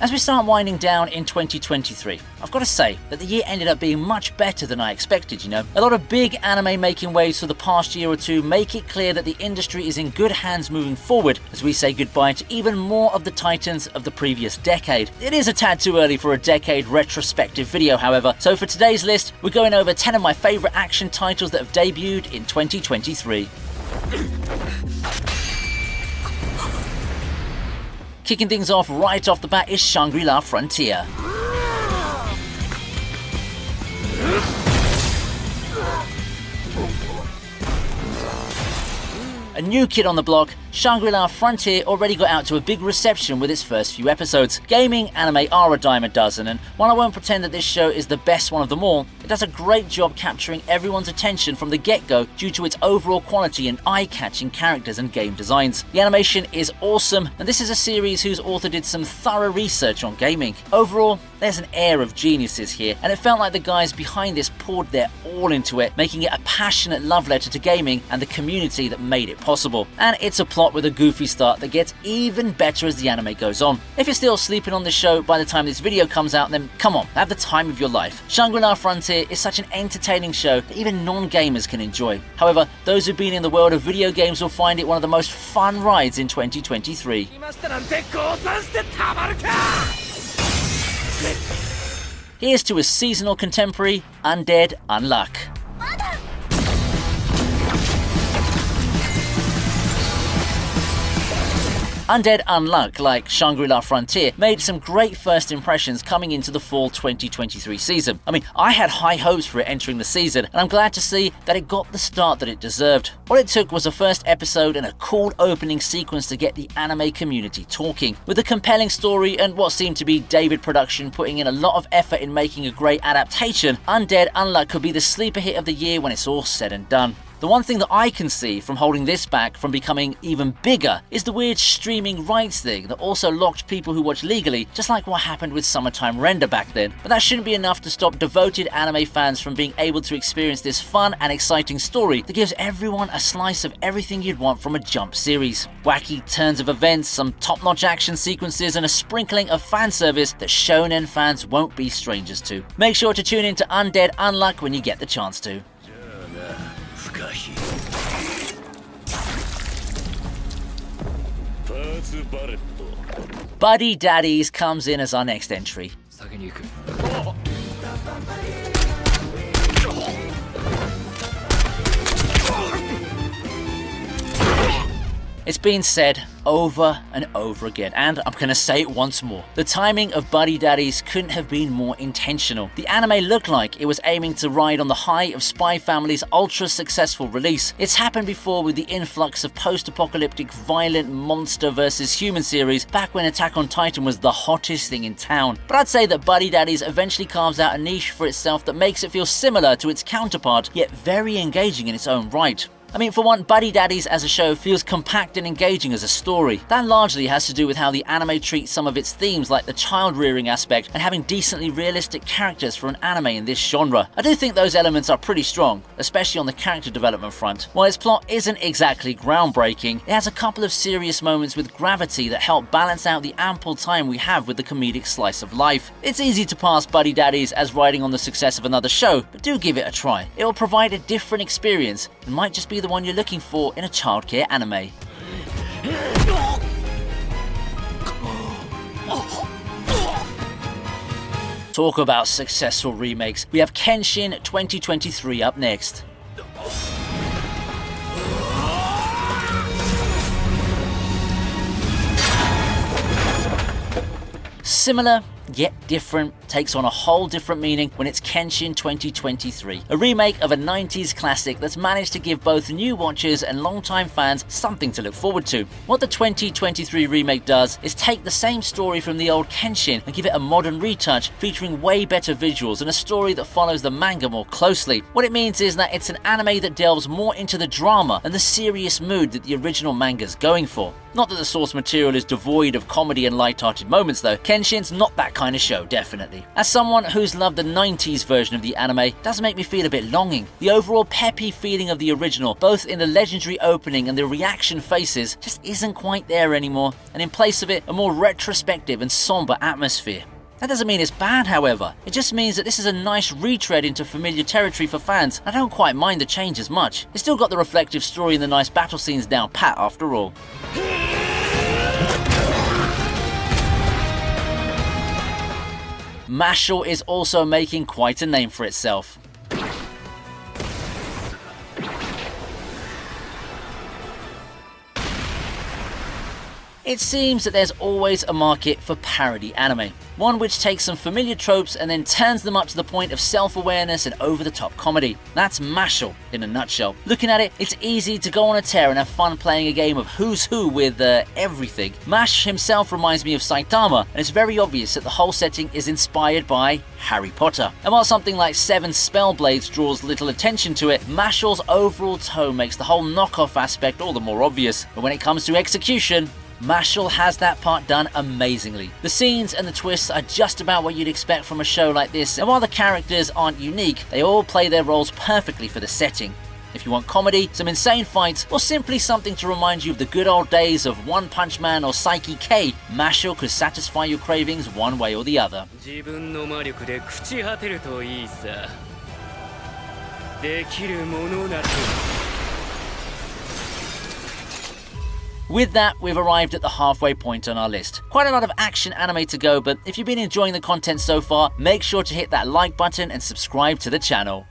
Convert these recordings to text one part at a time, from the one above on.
As we start winding down in 2023, I've got to say that the year ended up being much better than I expected, A lot of big anime making waves for the past year or two make it clear that the industry is in good hands moving forward as we say goodbye to even more of the titans of the previous decade. It is a tad too early for a decade retrospective video, however, so for today's list, we're going over 10 of my favourite action titles that have debuted in 2023. Kicking things off right off the bat is Shangri-La Frontier. A new kid on the block, Shangri-La Frontier already got out to a big reception with its first few episodes. Gaming anime are a dime a dozen, and while I won't pretend that this show is the best one of them all, it does a great job capturing everyone's attention from the get-go due to its overall quality and eye-catching characters and game designs. The animation is awesome, and this is a series whose author did some thorough research on gaming. Overall, there's an air of geniuses here, and it felt like the guys behind this poured their all into it, making it a passionate love letter to gaming and the community that made it possible. And it's a plot with a goofy start that gets even better as the anime goes on. If you're still sleeping on the show by the time this video comes out, then come on, have the time of your life. Shangri-La Frontier is such an entertaining show that even non-gamers can enjoy. However, those who've been in the world of video games will find it one of the most fun rides in 2023. Here's to a seasonal contemporary, Undead Unluck. Undead Unluck, like Shangri-La Frontier, made some great first impressions coming into the fall 2023 season. I had high hopes for it entering the season, and I'm glad to see that it got the start that it deserved. All it took was a first episode and a cool opening sequence to get the anime community talking. With a compelling story and what seemed to be David Production putting in a lot of effort in making a great adaptation, Undead Unluck could be the sleeper hit of the year when it's all said and done. The one thing that I can see from holding this back from becoming even bigger is the weird streaming rights thing that also locked people who watch legally, just like what happened with Summertime Render back then. But that shouldn't be enough to stop devoted anime fans from being able to experience this fun and exciting story that gives everyone a slice of everything you'd want from a Jump series. Wacky turns of events, some top-notch action sequences, and a sprinkling of fan service that shonen fans won't be strangers to. Make sure to tune in to Undead Unluck when you get the chance to. Buddy Daddies comes in as our next entry. It's been said over and over again, and I'm gonna say it once more. The timing of Buddy Daddies couldn't have been more intentional. The anime looked like it was aiming to ride on the high of Spy Family's ultra-successful release. It's happened before with the influx of post-apocalyptic violent monster versus human series back when Attack on Titan was the hottest thing in town. But I'd say that Buddy Daddies eventually carves out a niche for itself that makes it feel similar to its counterpart, yet very engaging in its own right. For one, Buddy Daddies as a show feels compact and engaging as a story. That largely has to do with how the anime treats some of its themes, like the child-rearing aspect and having decently realistic characters for an anime in this genre. I do think those elements are pretty strong, especially on the character development front. While its plot isn't exactly groundbreaking, it has a couple of serious moments with gravity that help balance out the ample time we have with the comedic slice of life. It's easy to pass Buddy Daddies as riding on the success of another show, but do give it a try. It will provide a different experience and might just be the one you're looking for in a childcare anime. Talk about successful remakes. We have Kenshin 2023 up next. Similar yet different takes on a whole different meaning when it's Kenshin 2023, a remake of a 90s classic that's managed to give both new watchers and longtime fans something to look forward to. What the 2023 remake does is take the same story from the old Kenshin and give it a modern retouch featuring way better visuals and a story that follows the manga more closely. What it means is that it's an anime that delves more into the drama and the serious mood that the original manga's going for. Not that the source material is devoid of comedy and light-hearted moments though. Kenshin's not that kind of show, definitely. As someone who's loved the 90s version of the anime, it does make me feel a bit longing. The overall peppy feeling of the original, both in the legendary opening and the reaction faces, just isn't quite there anymore, and in place of it, a more retrospective and somber atmosphere. That doesn't mean it's bad, however. It just means that this is a nice retread into familiar territory for fans. I don't quite mind the change as much. It's still got the reflective story and the nice battle scenes down pat after all. Mashle is also making quite a name for itself. It seems that there's always a market for parody anime, one which takes some familiar tropes and then turns them up to the point of self-awareness and over-the-top comedy. That's Mashle in a nutshell. Looking at it, it's easy to go on a tear and have fun playing a game of who's who with everything. Mash himself reminds me of Saitama, and it's very obvious that the whole setting is inspired by Harry Potter. And while something like Seven Spellblades draws little attention to it, Mashle's overall tone makes the whole knockoff aspect all the more obvious. But when it comes to execution, Mashle has that part done amazingly. The scenes and the twists are just about what you'd expect from a show like this, and while the characters aren't unique, they all play their roles perfectly for the setting. If you want comedy, some insane fights, or simply something to remind you of the good old days of One Punch Man or Saiki K, Mashle could satisfy your cravings one way or the other. With that, we've arrived at the halfway point on our list. Quite a lot of action anime to go, but if you've been enjoying the content so far, make sure to hit that like button and subscribe to the channel.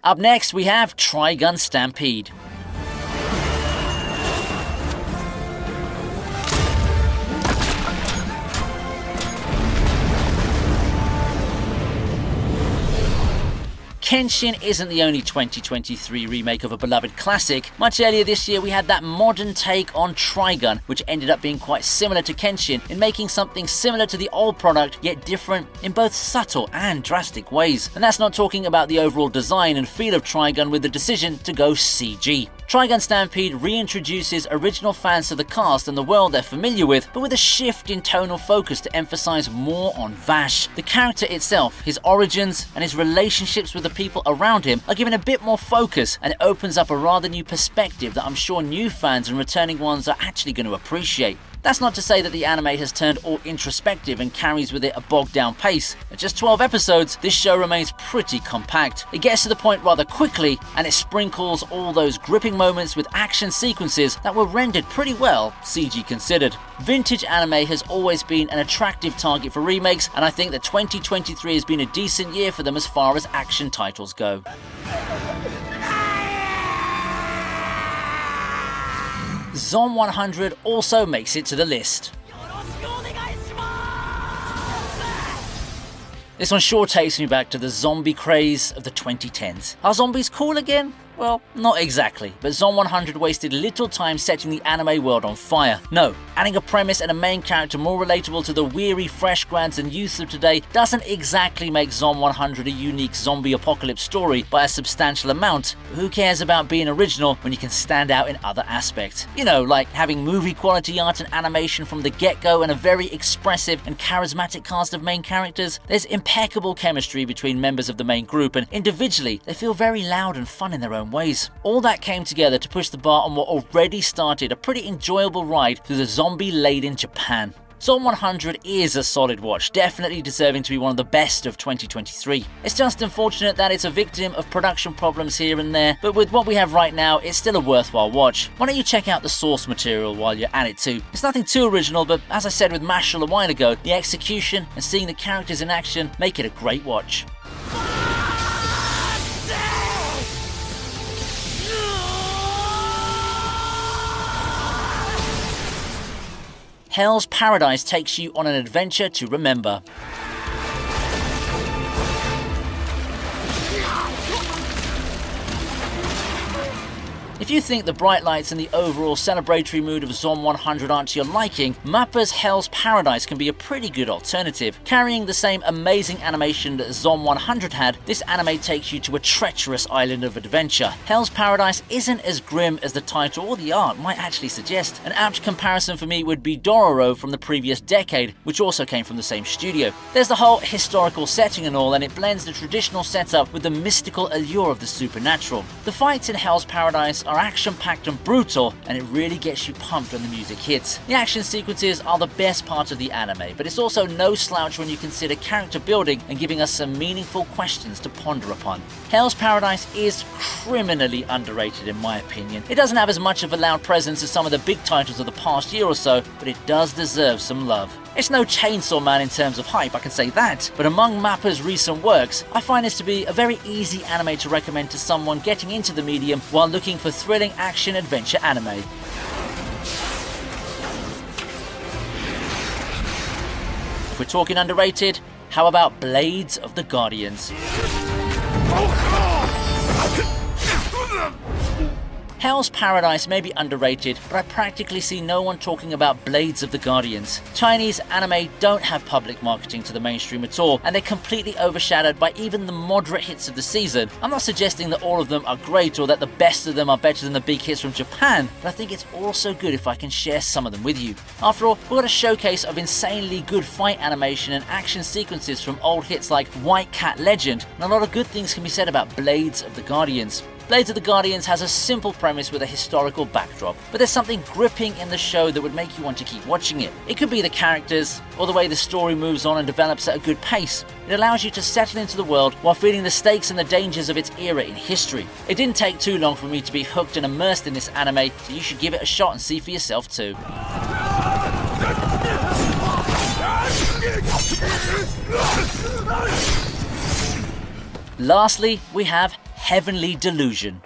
Up next, we have Trigun Stampede. Kenshin isn't the only 2023 remake of a beloved classic. Much earlier this year we had that modern take on Trigun, which ended up being quite similar to Kenshin in making something similar to the old product, yet different in both subtle and drastic ways. And that's not talking about the overall design and feel of Trigun with the decision to go CG. Trigun Stampede reintroduces original fans to the cast and the world they're familiar with, but with a shift in tonal focus to emphasize more on Vash. The character itself, his origins, and his relationships with the people around him are given a bit more focus, and it opens up a rather new perspective that I'm sure new fans and returning ones are actually going to appreciate. That's not to say that the anime has turned all introspective and carries with it a bogged down pace. At just 12 episodes, this show remains pretty compact. It gets to the point rather quickly, and it sprinkles all those gripping moments with action sequences that were rendered pretty well, CG considered. Vintage anime has always been an attractive target for remakes, and I think that 2023 has been a decent year for them as far as action titles go. Zom 100 also makes it to the list. This one sure takes me back to the zombie craze of the 2010s. Are zombies cool again? Well, not exactly, but Zom 100 wasted little time setting the anime world on fire. No, adding a premise and a main character more relatable to the weary fresh grads and youth of today doesn't exactly make Zom 100 a unique zombie apocalypse story by a substantial amount, but who cares about being original when you can stand out in other aspects? You know, like having movie quality art and animation from the get-go and a very expressive and charismatic cast of main characters. There's impeccable chemistry between members of the main group, and individually they feel very loud and fun in their own ways. All that came together to push the bar on what already started a pretty enjoyable ride through the zombie-laden Japan. Zom 100 is a solid watch, definitely deserving to be one of the best of 2023. It's just unfortunate that it's a victim of production problems here and there, but with what we have right now, it's still a worthwhile watch. Why don't you check out the source material while you're at it too? It's nothing too original, but as I said with Mashle a while ago, the execution and seeing the characters in action make it a great watch. Hell's Paradise takes you on an adventure to remember. If you think the bright lights and the overall celebratory mood of Zom 100 aren't to your liking, Mappa's Hell's Paradise can be a pretty good alternative. Carrying the same amazing animation that Zom 100 had, this anime takes you to a treacherous island of adventure. Hell's Paradise isn't as grim as the title or the art might actually suggest. An apt comparison for me would be Dororo from the previous decade, which also came from the same studio. There's the whole historical setting and all, and it blends the traditional setup with the mystical allure of the supernatural. The fights in Hell's Paradise are action-packed and brutal, and it really gets you pumped when the music hits. The action sequences are the best part of the anime, but it's also no slouch when you consider character building and giving us some meaningful questions to ponder upon. Hell's Paradise is criminally underrated in my opinion. It doesn't have as much of a loud presence as some of the big titles of the past year or so, but it does deserve some love. It's no Chainsaw Man in terms of hype, I can say that, but among Mappa's recent works, I find this to be a very easy anime to recommend to someone getting into the medium while looking for thrilling action-adventure anime. If we're talking underrated, how about Blades of the Guardians? Hell's Paradise may be underrated, but I practically see no one talking about Blades of the Guardians. Chinese anime don't have public marketing to the mainstream at all, and they're completely overshadowed by even the moderate hits of the season. I'm not suggesting that all of them are great or that the best of them are better than the big hits from Japan, but I think it's also good if I can share some of them with you. After all, we've got a showcase of insanely good fight animation and action sequences from old hits like White Cat Legend, and a lot of good things can be said about Blades of the Guardians. Blades of the Guardians has a simple premise with a historical backdrop, but there's something gripping in the show that would make you want to keep watching it. It could be the characters, or the way the story moves on and develops at a good pace. It allows you to settle into the world while feeling the stakes and the dangers of its era in history. It didn't take too long for me to be hooked and immersed in this anime, so you should give it a shot and see for yourself too. Lastly, we have Heavenly Delusion.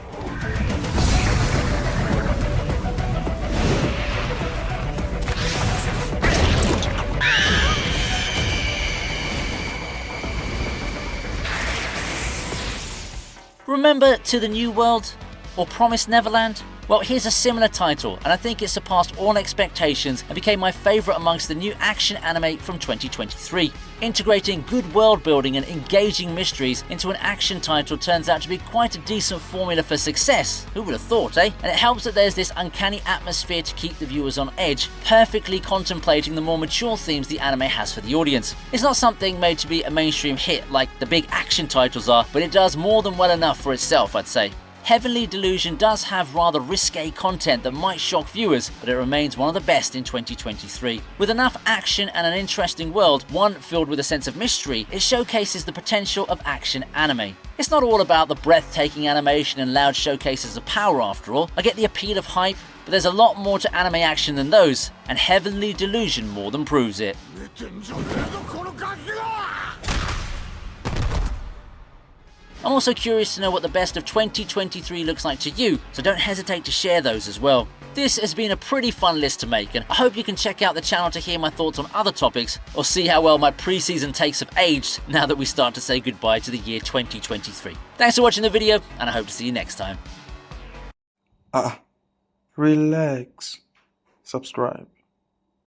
Remember To the New World? Or Promised Neverland? Well, here's a similar title, and I think it surpassed all expectations and became my favourite amongst the new action anime from 2023. Integrating good world building and engaging mysteries into an action title turns out to be quite a decent formula for success. Who would have thought, eh? And it helps that there's this uncanny atmosphere to keep the viewers on edge, perfectly contemplating the more mature themes the anime has for the audience. It's not something made to be a mainstream hit like the big action titles are, but it does more than well enough for itself, I'd say. Heavenly Delusion does have rather risque content that might shock viewers, but it remains one of the best in 2023. With enough action and an interesting world, one filled with a sense of mystery, it showcases the potential of action anime. It's not all about the breathtaking animation and loud showcases of power after all. I get the appeal of hype, but there's a lot more to anime action than those, and Heavenly Delusion more than proves it. I'm also curious to know what the best of 2023 looks like to you, so don't hesitate to share those as well. This has been a pretty fun list to make, and I hope you can check out the channel to hear my thoughts on other topics, or see how well my pre-season takes have aged now that we start to say goodbye to the year 2023. Thanks for watching the video, and I hope to see you next time. Relax. Subscribe.